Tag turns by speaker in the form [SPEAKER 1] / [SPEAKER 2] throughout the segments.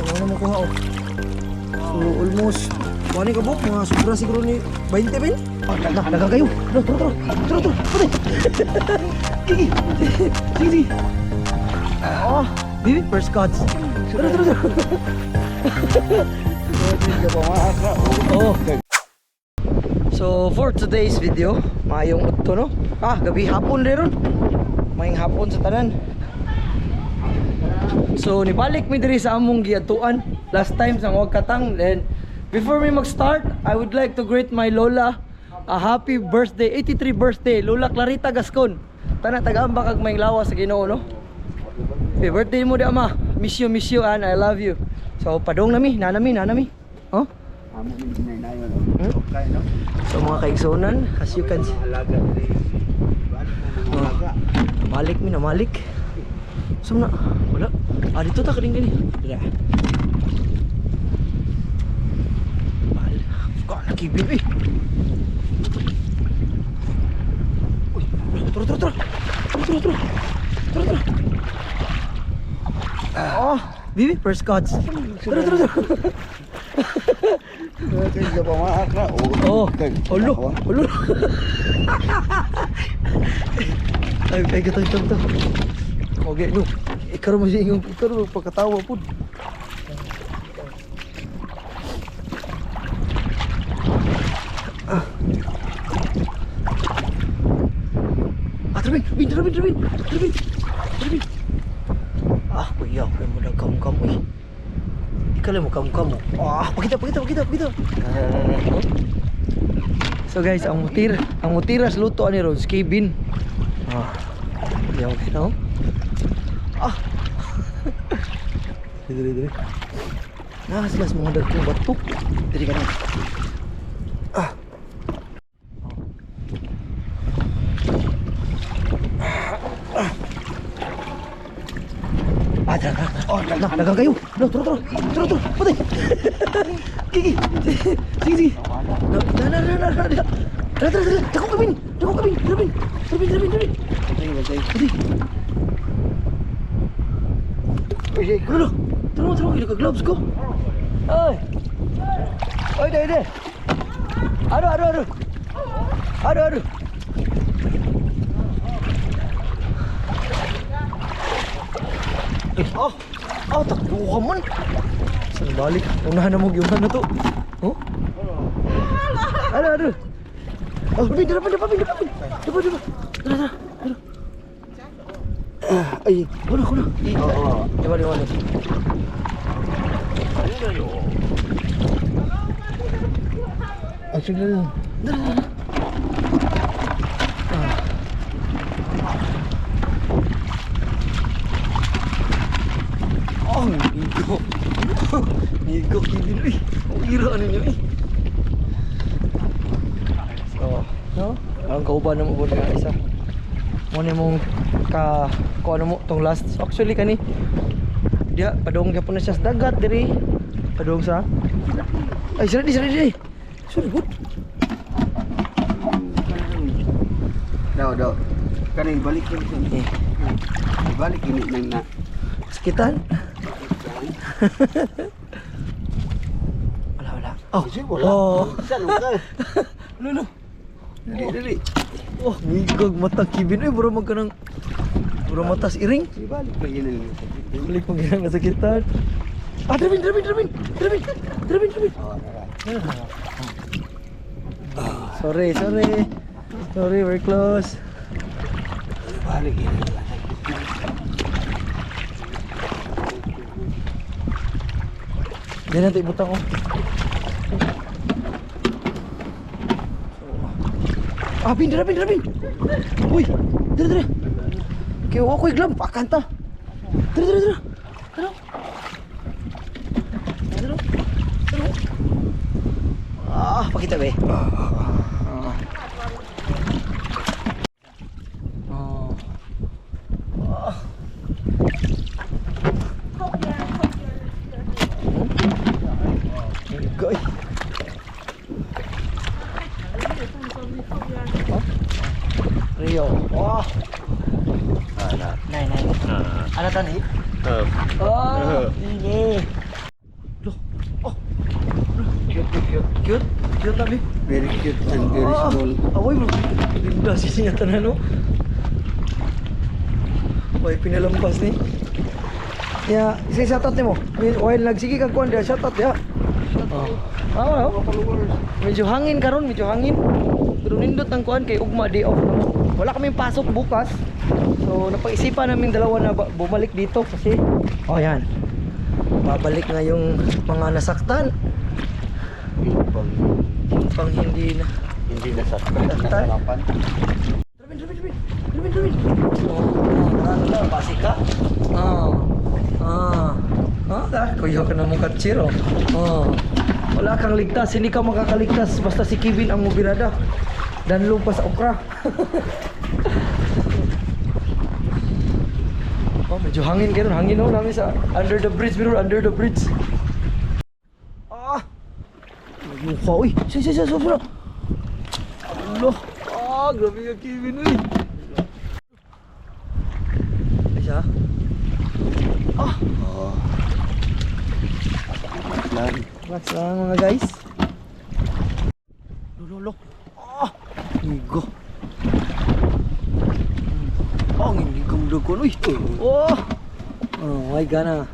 [SPEAKER 1] Ano mo kuha oh. So almost wani ka buk mga sobra siguro ni 20 ben. Daga kayo. Tro. Pati. Gigi. Gigi. Oh, bibi first cuts. Tro. Oh. So for today's video, mayong udto no. Gabi hapon ron. Mayong hapon sa tanan. So nibalik mi diri sa among giatuan last time sa Wagkatang. Then before we mag-start, I would like to greet my lola a happy birthday, 83 birthday, Lola Clarita Gascon. Tana taga-amba kag may lawas sa Ginoo no. Happy birthday mo di ama. Miss you and I love you. So padong nami, nanami. Oh? So mga kaigsonan, as you can see. Malik mi na malik. So na, wala. Dito ta kading gani. Dira. Ka nakibin eh. Uy, tro. Oh, bibi first cuts. Tro. Oh, ulo. Ay, ito. Okay, no. Ikaw mo siya yung pagkatawa po. Terbin. Kuya, aku mo na kamu eh. Ikaw lang mo kamu. Pakita. So guys, ang mutiras luto ani ron, skibin. Yaw no. Dili. Nas mga dagkong batok. Dili ka na. Dagang kayo. Tro. Pati. Gigi. Sige. Tara. Dako kabin. Rabin. Tara, kita gloves ko. Oi, deh. Aduh. Takbo ka man. Saan balik? Unahan na mo yung ano to. Oh? Aduh. Depan. Tara. Ay, kuna. Coba di mana? Asyik dulu. Nigo kini. Ira niyo eh. So, no? Ang kauban na mo po nga isa. Muna mong kung ano mo tong last. Actually kani dia padong gyapon na siya sa dagat diri. Padong sa. Ay, sorry. Sorry good.
[SPEAKER 2] Daw. Kaning balik ko ni. Balik ini nang na.
[SPEAKER 1] Sakitan. Wala. Oh.
[SPEAKER 2] Saan ka?
[SPEAKER 1] Lulu.
[SPEAKER 2] Dili.
[SPEAKER 1] Oh, migog mata kibin eh bro magkanang bro matas iring.
[SPEAKER 2] Balik lagi ni.
[SPEAKER 1] Balik mo ginang nasakitan. Drabin. Sorry, we're close.
[SPEAKER 2] Balik ini.
[SPEAKER 1] Diyan natin ibutang ko. Drabin. Uy, dira. Kaya ako'y glam, pakanta. Dira. Tara. Pakita be. Goy. Rio. Wah. Này. Ano tani? Oh, ini. cute. Cute tabi.
[SPEAKER 2] Very cute and very small.
[SPEAKER 1] Awoy, ganda siya tanan no. Oy, pinalampas ni. Ya, si shoutout nimo. While nagsige kag kuan dia, shoutout ya. Oh. Medyo hangin karon, medyo hangin. Pero nindot ang kuan kay ugma day off namo. Wala kaming pasok bukas. So napag-isipan namin dalawa na bumalik dito kasi yan. Babalik nga yung mga nasaktan.
[SPEAKER 2] Yung
[SPEAKER 1] Pang hindi
[SPEAKER 2] nasaktan. Nasalapan.
[SPEAKER 1] Ruben. Ano na, basika? Kuya ka na mong katsiro. Wala kang ligtas, hindi ka makakaligtas basta si Kevin ang mubirada. Dan lupa sa okra. Medyo hangin kayo, hangin namin sa under the bridge, under the bridge. Mukha, uy, siya, sobra. Allah, grabe ka Kevin, uy. Ay siya. Relax lang mga guys. Lolo. Higo. Ang hindi ka mudagon, uy. My gana.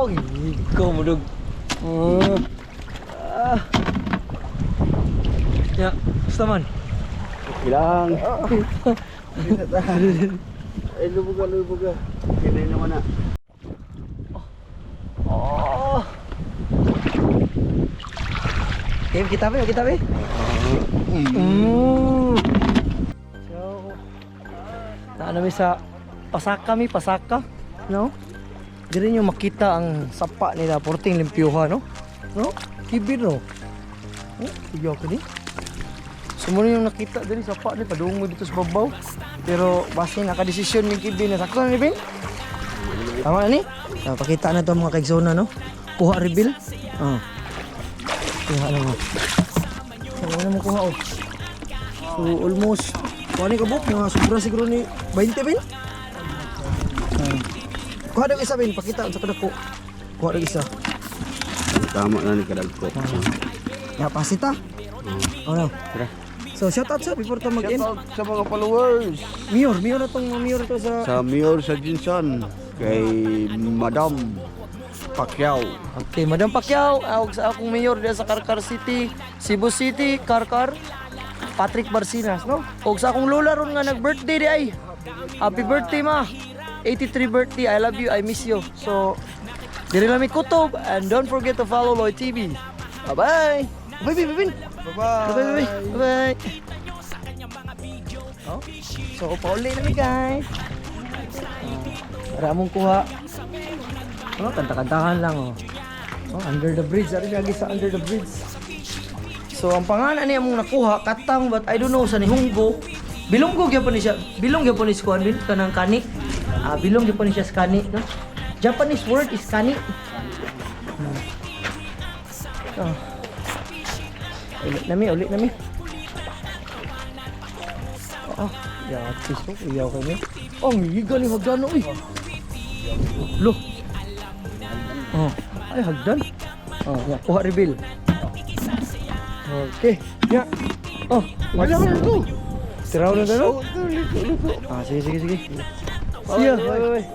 [SPEAKER 1] Hindi ka mudag. Ya, basta man.
[SPEAKER 2] Bilang. Lubuga. Kaya naman na.
[SPEAKER 1] Okay, kita ba? So, namin sa Pasaka, no? Dili nyo makita ang sapa nila, porting limpyuha, no? No? Kibir, no? Tigaw ko ni. Sumunod yung nakita dili sapa ni padungo dito sa babaw. Pero base naka-desisyon ni Kibir na sakto ni Bin. Tama na ni? Pakita na to mga kaigsona, no? Kuha reveal. Kuha lang. Ano mo kuha oh. So almost kuha ni kabuk mga sobra siguro ni 20 Bin. Kuha daw isa Bin, pakita sa kadako. Kuha daw isa.
[SPEAKER 2] Tama na ni kadagko.
[SPEAKER 1] Ya pasita. No. So shout out sa before to mag-end.
[SPEAKER 2] Sa mga followers.
[SPEAKER 1] Mayor to sa
[SPEAKER 2] Sa Mayor sa Jinsan. Kay Madam Pacquiao.
[SPEAKER 1] Okay, Madam Pacquiao, sa akong mayor diya sa Karkar City, Cebu City, Karkar, Patrick Barcinas, no? Og sa akong lola ron nga nag-birthday di ay. Happy birthday ma. 83 birthday. I love you. I miss you. So, diri lang mi kutob and don't forget to follow Lloyd TV. Bye-bye. Bye-bye. Bye-bye. So, pauli na mi guys. Para mong kuha. Kanta-kantahan lang under the bridge. Ari lagi sa under the bridge. So, ang pangalan niya mong nakuha, Katang, but I don't know sa nihunggo. Bilonggo gyapon ni siya. Bilong gyapon ni kuan din kanang kani. Bilong gyapon ni siya sa kani, no? Japanese word is kani. Ulit nami. Yatis ko, iyaw kami. Ang higa ni hagdan, uy. Loh. Ay hagdan. Kuha reveal. Okay. Ya. Wala na ito. Tiraw na dalo. Sige. See ya. Bye.